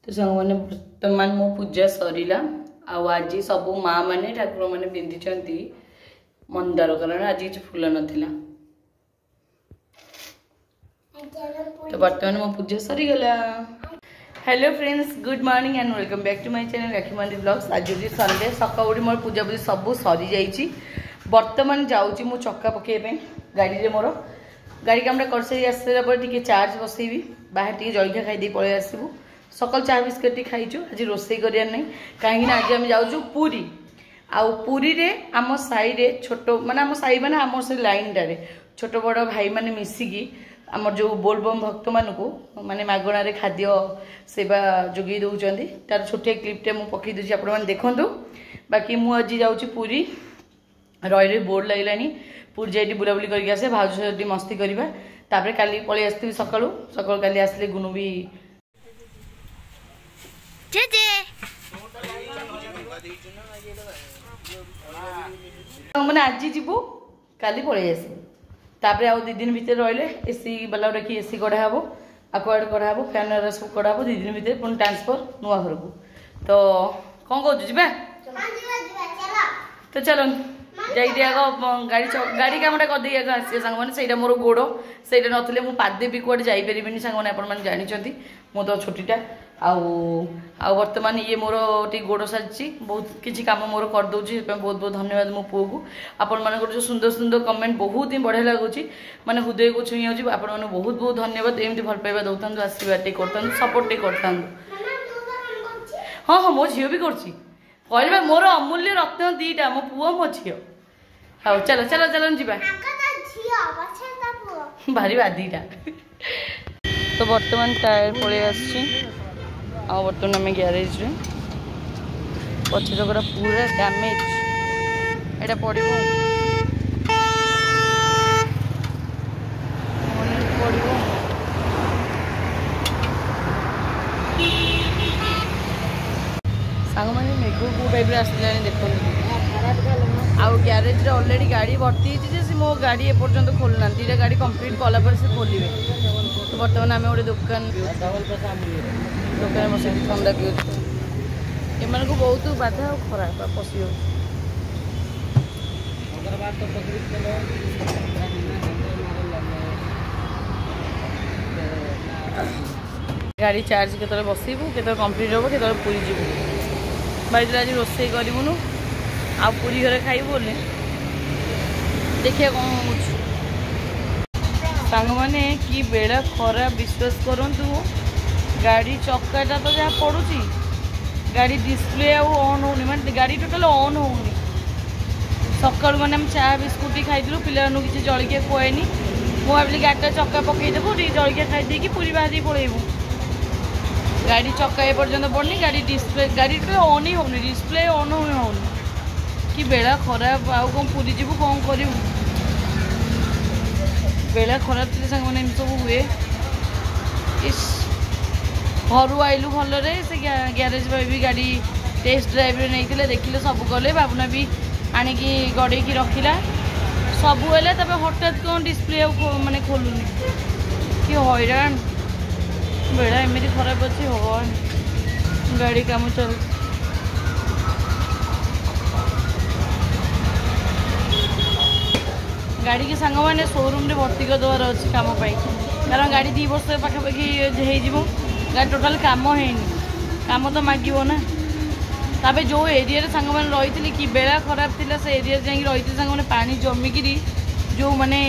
तो सांग मैंने बर्तमान मो पूजा सरीला आज सब माँ मैंने ठाकुर मैंने पिंधि मंदार कारण आज किसी फूल नाला तो बर्तमान मो पूजा सरीगला। Hello friends, good morning and welcome back to my channel Rakhi Mandi blogs. आज होती संडे सकाल मोर पूजा पूजी सब सरी जाइए। बर्तमान जाऊँगी मु चक्का पकड़े गाड़ी रे मोर गाड़ी काम कर सारी आसला टी चार्ज बसैबी बाहर टी जलखिया खाई पलि आसबू। सकाल चाह बिस्किट टी खाईचु आज रोषे करार नहीं कहीं आज आम जाऊँ पुरी आउ पुरी रे आम साई रे छोट माने आम साई माने आम से लाइन टारे छोट बड़ भाई माने मिसिकी आमर जो बोलबम भक्त मानू माने मागणार खाद्य सेवा जोगे दौरान तार छोटे क्लिपटे मुझे पकई दूसरी आपण मैंने देखूँ। बाकी मुझे जाऊँगी पुरी रही बोर्ड लगे पुरी जाइए बुलाबुली करके आसे भाज सहित मस्ती करवा तापर काली पलि आसती सका सका काली आसले गुनु भी मैंने आज जीवु काली पलि आस तापर आउ 2 दिन भितर रही एसी बाला रखी एसी कढ़ा हे आकुआड कढ़ा हे फैन सब कढ़ा हे 2 दिन भितर पुणी ट्रांसफर नुआ घर को। तो कौन कह तो चलो जाइए आग गाड़ी कामटा करदे आग आस सांग मैंने से मोर गोड़ से नथिले मु पादे भी कुआडे जाई परिबिनी सांग मैंने आपण जानी मो तो छोटीटा आउ बर्तमान ये मोर टी गोड़ सारी बहुत किसी कम मोर करदे बहुत बहुत धन्यवाद मो पुओ को। आपण मान जो सुंदर सुंदर कमेंट बहुत ही बढ़िया लगुच माने हृदय को छुई जाऊँगी आपण मैंने बहुत बहुत धन्यवाद एमती भल पाइबा दौता आशीर्वाद टे करता सपोर्ट टे करता। हाँ हाँ मो झील भी कर मोर अमूल्य रत्न 2टा मो पुओ मो झी। हाँ चलो चलो चलो जीवा भारी बादीटा। तो बर्तमान टायर पलि आ बर्तमान आम ग्यारेज पछ जगह पूरा डैमेज एटा पड़ो सांग मैंने मेघ को टाइप आसला देखो आउ ग्यारेज रे ऑलरेडी गाड़ी भर्ती से मो गाड़ी एपर्तंत खोलना 2टा गाड़ी कंप्लीट कला पर से खोल। तो बर्तमान आम गोटे दुकान बस ठंडा पीऊ एम को बहुत बाधा और खराब पशि गाड़ी चार्ज के बसबू के कंप्लीट हम के पूरी जीवु बाड़ी आज रोषे करूँ आ पूरी घरे खाइबू बोले देखिए कौन हो सांग मैंने कि बेड़ा खरा विश्वास करंतु गाड़ी चक्काटा तो जहाँ पड़ुची गाड़ी डिस्प्ले ऑन होनी माने गाड़ी टोटाल ऑन होनी। सका मैंने चाह बिस्कुट खाई पिला किसी जलखिया खुआनी मु भाविली गाड़ीटा चक्का पकईदेबू टी जलखिया खाई पूरी बाहर पलैबू गाड़ी चक्का एपर्तंत पड़नी गाड़ी डिस्प्ले गाड़ी टोटाल ऑन ही होनी डिस्प्ले ऑन होनी कि बेड़ा खराब आउ कौन पूरी जीवु कौन करूँ बेड़ा खराब थे सांग मैंने सब हुए इस घर आइलु भलरे से ग्यारेज भी गाड़ी टेस्ट ड्राइव नहीं देखिले सब कले बाबुना भी आणिकी गड़े रखिला सब है हठात कौन डिस्प्ले माने खोलुनी कि हैरान बेड़ा एमती खराब अच्छे भगवान गाड़ी काम चल गाड़ी के सांग मैंने शोरूम रे भर्ती कर देवार अच्छी कम कारण गाड़ी 2 वर्ष पाखापाखि हो गाड़ी टोटाल काम है काम तो मागिब ना ताबे जो एरिया रे सांग मैंने रही कि बेड़ा खराब थिला से एरिया जाई रही सांग मैंने पानी जमिकी जो माने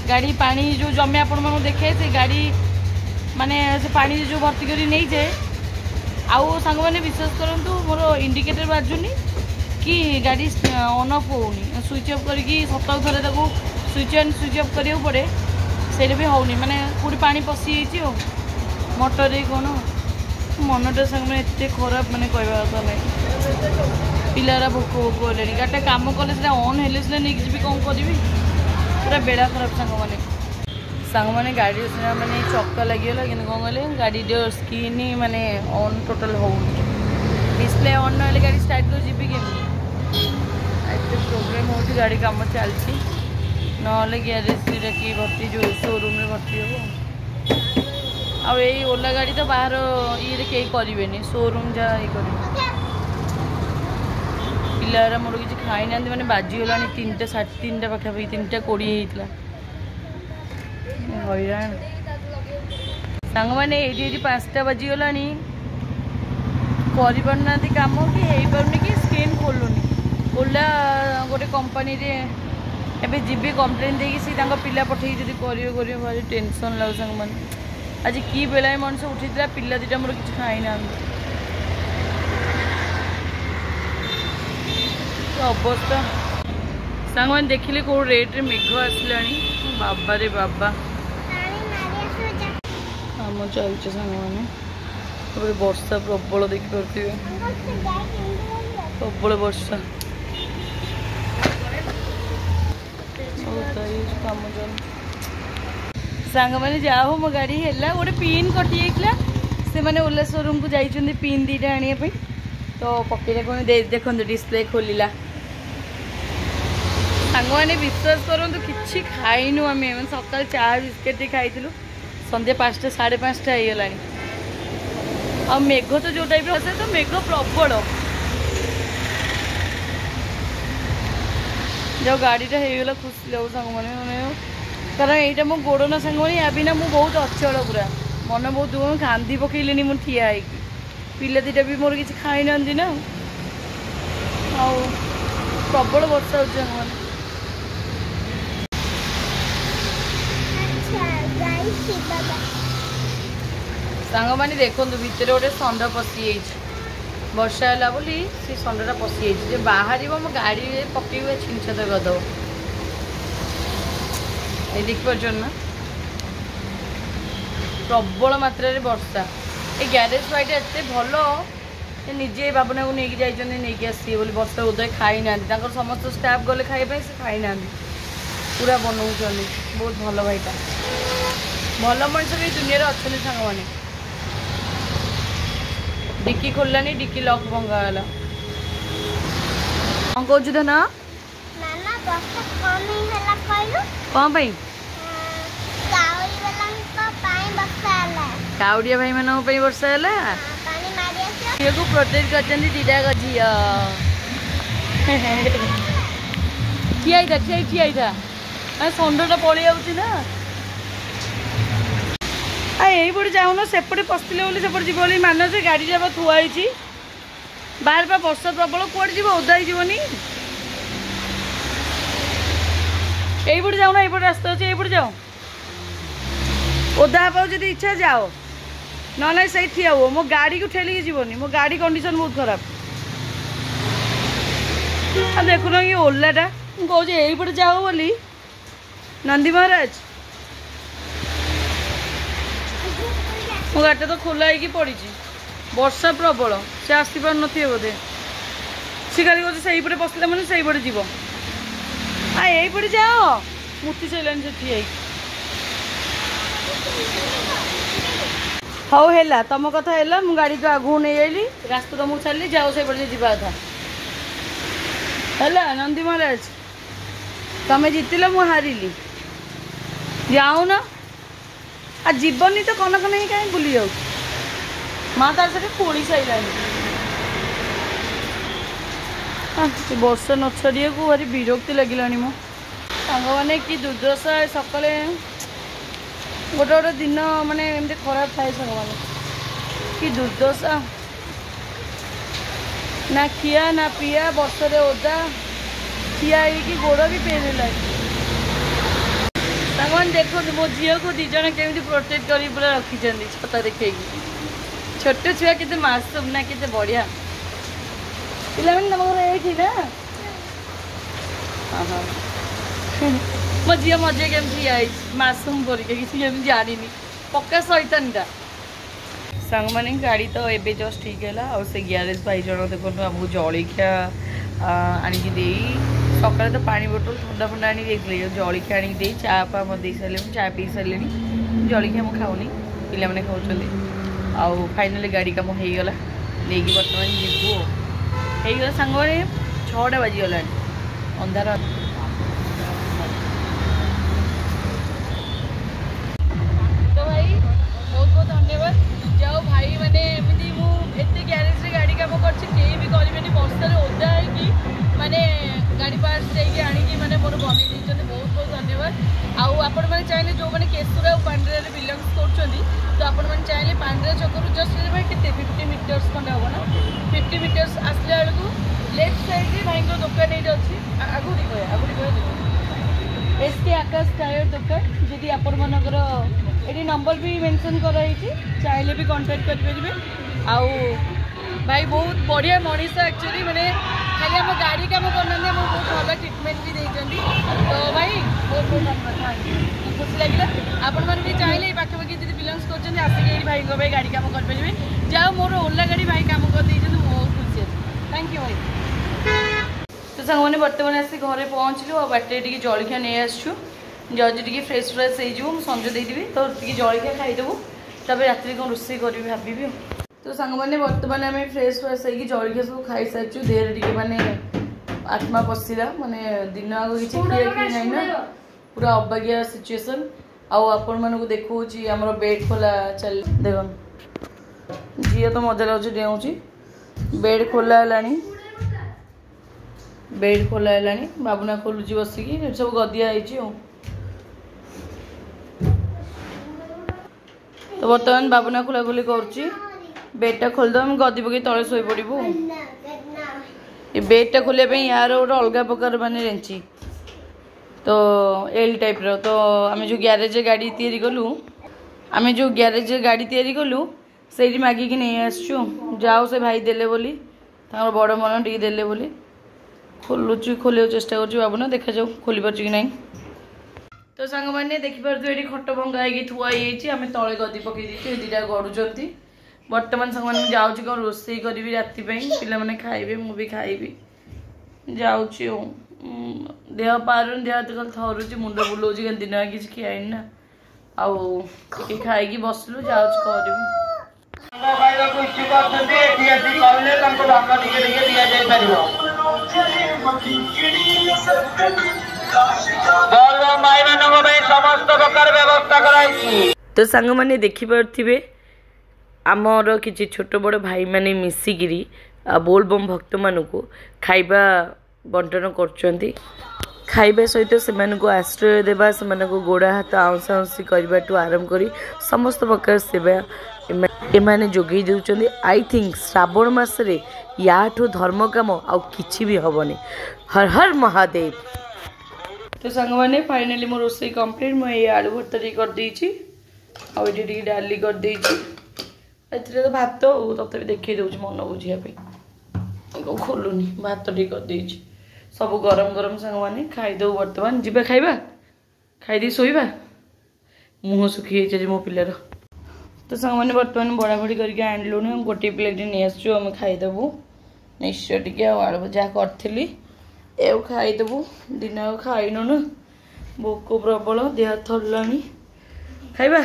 गाड़ी पानी जो जमे आपण मन देखे से गाड़ी माने से पानी जो भर्ती करी नहीं जाए आउ सांग मैंने विश्वास करंतु मोर इंडिकेटर बाजुनी कि गाड़ी ऑन ऑफ होनी स्विच ऑफ करके सप्ताह थरे ताको स्विच ऑन स्विच ऑफ करियो पड़े से भी होनी माने पूरी पानी पशि मोटर कौन मनटा संग में एत खराब माने कहवा कथा नहीं पिलारा भोक भोक गले गाड़ीटा कम कले ऑन हेल्ले नहीं जी कौन करी पूरा बेड़ा खराब सांग मैंने गाड़ी माने चक्का लगे कि कौन कले गाड़ी स्क्रीन ही माने ऑन टोटाल हो डिस्प्ले ऑन ना गाड़ी स्टार्ट कर जी के प्रोब्लेम हो गाड़ी कम चलती ना ग्यारेज कि भर्ती जो शोरूम में भर्ती हो ଆଉ ଏଇ ଓଲା ଗାଡ଼ି ତ ବାହାର ଇଏରେ କେହି କରିବେନି, ଶୋରୁମ୍ ଯାହା ଇଏ କରିବେ। ପିଲାରା ମୋର କିଛି ଖାଇନାହାନ୍ତି, ମାନେ ବାଜିଗଲାଣି 3ଟା 3:30 ପାଖାପାଖି, 3:20 ହେଇଥିଲା। ହଇରାଣ ସାଙ୍ଗମାନେ, ଏଇଠି 5ଟା ବାଜିଗଲାଣି, କରିପାରୁନାହାନ୍ତି କାମ କି ହେଇପାରୁନି କି ସ୍କ୍ରିନ୍ ଖୋଲୁନି। ଓଲା ଗୋଟେ କମ୍ପାନୀରେ ଏବେ ଯିବି କମ୍ପ୍ଲେନ୍ ଦେଇକି, ସେ ତାଙ୍କ ପିଲା ପଠେଇକି ଯଦି କରିବେ ଭାରି ଟେନସନ୍ ଲାଗୁଛି ସାଙ୍ଗମାନେ। ଆଜି କି ବେଳାଏ ମଣିଷ ଉଠିଥିଲା, ପିଲା ଦୁଇଟା ମୋର କିଛି ଖାଇନାହାନ୍ତି। ଅବସ୍ଥା ସାଙ୍ଗମାନେ ଦେଖିଲେ କେଉଁ ରେଟ୍ରେ ମେଘ ଆସିଲାଣି, ବାବାରେ ବାବା। କାମ ଚାଲିଛି ସାଙ୍ଗମାନେ, ତାପରେ ବର୍ଷା ପ୍ରବଳ ଦେଖିପାରୁଥିବେ, ପ୍ରବଳ ବର୍ଷା। କାମ ଚାଲୁ ସାଙ୍ଗମାନେ, ଯାହା ହଉ ମୋ ଗାଡ଼ି ହେଲା। ଗୋଟେ ପିନ୍ କଟି ଯାଇଥିଲା, ସେମାନେ ଓଲା ଶୋରୁମ୍କୁ ଯାଇଛନ୍ତି ପିନ୍ 2ଟା ଆଣିବା ପାଇଁ, ତ ପକେଇଲେ କ'ଣ ଦେଖନ୍ତୁ ଡିସପ୍ଲେ ଖୋଲିଲା। ସାଙ୍ଗମାନେ ବିଶ୍ୱାସ କରନ୍ତୁ, କିଛି ଖାଇନୁ ଆମେ, ମାନେ ସକାଳେ ଚା ବିସ୍କେଟ୍ ଖାଇଥିଲୁ, ସନ୍ଧ୍ୟା 5ଟା 5:30 ହେଇଗଲାଣି। ଆଉ ମେଘ ତ ଯେଉଁ ଟାଇପ୍ର ଆସେ, ତ ମେଘ ପ୍ରବଳ। ଯେଉଁ ଗାଡ଼ିଟା ହେଇଗଲା ଖୁସି ଲାଗୁ ସାଙ୍ଗମାନେ, ମାନେ କାରଣ ଏଇଟା ମୋ ଗୋଡ଼ ନା ସାଙ୍ଗମାନେ, ୟା ବିନା ମୁଁ ବହୁତ ଅଚଳ, ପୁରା ମନ ବହୁତ ଦୁଃଖ, କାନ୍ଦି ପକେଇଲିନି ମୁଁ ଠିଆ ହେଇକି। ପିଲା ଦୁଇଟା ବି ମୋର କିଛି ଖାଇନାହାନ୍ତି ନା, ଆଉ ପ୍ରବଳ ବର୍ଷା ହେଉଛି ସାଙ୍ଗମାନେ। ସାଙ୍ଗମାନେ ଦେଖନ୍ତୁ, ଭିତରେ ଗୋଟେ ଷଣ୍ଢ ପଶିଯାଇଛି, ବର୍ଷା ହେଲା ବୋଲି ସେ ଷଣ୍ଢଟା ପଶିଯାଇଛି। ଯେ ବାହାରିବ ମୋ ଗାଡ଼ିରେ ପକେଇବ, ଛିଞ୍ଚତ କରିଦେବ। এই ଦେଖିପାରୁଛନ୍ତି ନା, ପ୍ରବଳ ମାତ୍ରାରେ ବର୍ଷା। ଏ ଗ୍ୟାରେଜ ଭାଇଟା ଏତେ ଭଲ, ସେ ନିଜେ ବାବୁନାକୁ ନେଇକି ଯାଇଛନ୍ତି, ନେଇକି ଆସିବେ ବୋଲି। ବର୍ଷା ଓଦା ଖାଇନାହାନ୍ତି, ତାଙ୍କର ସମସ୍ତ ଷ୍ଟାଫ୍ ଗଲେ ଖାଇବା ପାଇଁ, ସେ ଖାଇନାହାନ୍ତି, ପୁରା ବନଉଛନ୍ତି। ବହୁତ ଭଲ ଭାଇଟା, ଭଲ ମଣିଷ ବି ଦୁନିଆରେ ଅଛନ୍ତି ସାଙ୍ଗମାନେ। डिक्की खोललानी, डिक्की लॉक भंगा गला। कौन कहू धन कौन काउड़िया भाई मान वर्षा है झील को प्रोटेक्ट कर दीटा झील ठिया ठिया षंडटा पलि ना यहीपटे जाऊन सेपटे पशले सेपटे जीव मान से गाड़ी जब थुआई बाहर पा वर्षा प्रबल कौन जीव ओदा जीवनी यहीपटे जाऊन यहीपटे रास्ता अच्छे यहीपटे जाओ ओदा हाँ जी इच्छा जाओ ना ना से ठिया हुआ मो गाड़ी को ठेलिकी जीवनी मो गाड़ी कंडीशन बहुत खराब देखुन ये ओलाटा मुझे यहीपटे जाओ बोली नंदी महाराज मो गाड़ी तो खोला ही पड़ी वर्षा प्रबल से आसी पार नथिबे बोधे सी गाड़ी कहे से पसला मैंने से जीव यहीपटे जाओ मुति सारे से ठिया हाउ है तुम कथा है मुझे गाड़ी को आगू नहीं आईली रास्ता तुमको छाड़ी जाओ से जावा था है नंदी महाराज तुम्हें जीतिल मु हारिली जाऊ ना आ जीवनी तो कनक नहीं कहीं बुली जाऊ माँ तार से खोली सारानी वर्षा न छड़िया को भारी विरक्ति लगिला मो सांग मैंने कि दुर्दशा सकाले गोटे गोटे दिन माने एमती खराब थाए सांग मैंने कि दुर्दशा ना खिया ना पिया वर्षे ओदा ठिया गोड़ भी पेन लगे सांग देखो मो झील को दीज केमी प्रोटेक्ट कर पूरा रखी छता देखे छोट छुआ के मासूम ना के बढ़िया पिला तुम घर ये ना मो झी मजे केमती मासूम करके जानी पक्का शैतानटा सांग मैंने गाड़ी तो एबे जस्ट ठीक है आ ग्यारेज भाई जन देखो आमको जलिखिया आणिकी दे सकाଳେ तो पानी बोतल ठंडा फंडा आनी जलिखिया आनी दे चा पा दे सारे चा पी सारे जलिखिया मुझे खाऊनी पिला मैंने खाऊँ आउ फाइनाली गाड़ी काम होगला नहीं बर्तमान जीवु होगला सांग 6टा बाजीगला अंधार तो भाई बहुत बहुत माने एमती मुझे ग्यारेज रे गाड़ी काम करछि केही भी करिबेनी वर्षा रे ओदा है कि माने गाड़ी पार्ट्स देके आनी माने मोर बनै दैछन बहुत बहुत धन्यवाद आउ आपण माने चाहिले जो माने केसुरा और पांड्रा रे बिलोंग्स करछन्ती तो आपण माने चाहिले पांड्रा चक्कर जस्ट रे भाई केते 50 मीटर्स खंड हो ना 50 मीटर्स आसले बेलू लेफ्ट साइड रे भाई को दुकान एठी अछि आगुडी गया एसके आकाश टायर दुकान जदि आपण मनकर एटी नंबर भी मेंशन कराई चाहिए भी कांटेक्ट करेंगे आउ भाई बहुत बढ़िया मनीष एक्चुअली मैंने खाली आम गाड़ी काम करना बहुत भल ट्रिटमेंट भी देती तो भाई बहुत बहुत धन्यवाद खुशी लगे आपण मैंने भी चाहिए पाखापाखि जी बिलोंग्स कर आसिक भाई भाई गाड़ी काम करेंगे जाओ मोर ओला गाड़ी भाई काम कर बहुत खुशी अच्छे थैंक यू भाई तो सांग मैंने बर्तमान आसी घरे पहुँचलु और बाटे टी जलखिया नहीं आसु जज टी फ्रेश फ्रेश हो संजय देदेवी तो टी जलखिया खाईदेबू तब राति कौन रोषे करी भाभी तो सांग मैंने बर्तमान आम फ्रेश फ्रेश हो जलखिया सब खाई सारी देह टी माने आत्मा पशिला माने दिन आग किसी खाई ना पूरा अबागिया सिचुएसन आपण मानक देखो आम बेड खोला चल देख झील तो मजा लगे डेऊँची बेड खोला है बेड खोला है बाबुना खोलुची बसिकी सब गदिया तो बर्तमान बाबुना खोला खोली करुच्ची बेडटा खोलद गदी पकई तले शोई पड़ू ये बेडटा खोलिया यार गोटे अलग प्रकार मान रेंची तो एल टाइप रो तो आम जो ग्यारेज गाड़ी तैयारी कलु आम जो ग्यारेज गाड़ी तैयारी कलु से मागिकी नहीं आसचु जाओ से भाई देले बोली बड़ मन टी देले बोली खोलुची खोलिया चेष्टा कर बाबुना देखा जाऊ खोली पार्छ कि नहीं तो सांग मैंने देखिपे ये खट भंगा थुआई आम तले गदी पकई दी दीटा गड़ुंट बर्तमान सांग मैंने जाऊँ कौन रोषे करी राति पे खाइबे मुझे खाइबी जाऊँ देह पार देह हाथ कल थरुची मुंड बुलाऊँ दिन किसी खियाई ना आउ खाई बसलु जाऊँ कर तो सांग मैंने देखिपे आमर किसी छोट बड़ भाई माने मिसिकी बोलबम भक्त मानक खाइबा बंटन कर खाइबा सहित से आश्रय देवा से गोड़ा हाथ आउंसा आउंसी करने आरंभ कर समस्त प्रकार सेवा एमाने जोगई देउचंदी आई थिंक श्रावण मासरे याठू धर्म काम आउ किछि भी हबनी हर हर महादेव तो सांग मैंने फाइनाली मो रोसई कंप्लीट मुझे आलू भर्ता कर देछि आ ये डाली कर देछि एथरे तो भात तते भी देखै दउछि मन बुझिया पे खोलुनी भात टी कर देछि सब गरम गरम सांग मैंने खाईदे बर्तमान जीवा खाइबा खाई शोइबा मुह सुखी जाइए मो पिलार तो सांग मैंने बर्तमान बड़ा बड़ी करके आनलुनि गोटे प्लेट नहीं आसचु आम खाईदेबू निश्चय टी आलू भजा करी एव खाईदेबू दिन खाइन ना भोक प्रबल देह थरला खाइबा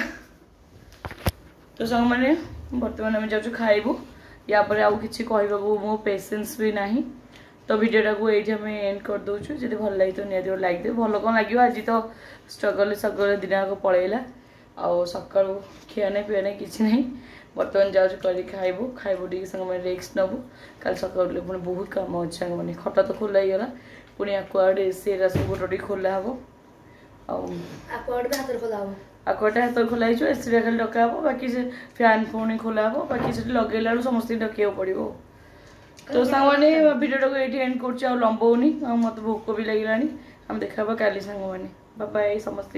तो सांग मैंने बर्तमान आम जाऊँ खाइबू या पर आउ किसी कहू मो पेसेंस भी नहीं तो वीडियोटा को ये आम एंड कर दूचु जब भल लगी तो निहत लाइक दे भल कौन लगे आज तो स्ट्रगल सगल दिन आग पलैला आउ सका खिया ना पीया ना कि ना बर्तमान जाऊँ कर खाइबू खाइबू टी सांग रेक्स नबू कल सका पुणी बहुत कम अच्छे सांग मैंने खटा तो खोला ही गला पुणी आकुआड एसी सब गोटे खोला हम आकुआटा हाथ खोला एसी खाली डका हम बाकी से फैन पुणी खोला हम बाकी से लगे समस्त डक पड़ो तो सांग मैंने भिडियोटा को ये एंड कर लंबौनी मत भोक भी लगे आम देखा काली सांग मैंने बाय समस्त।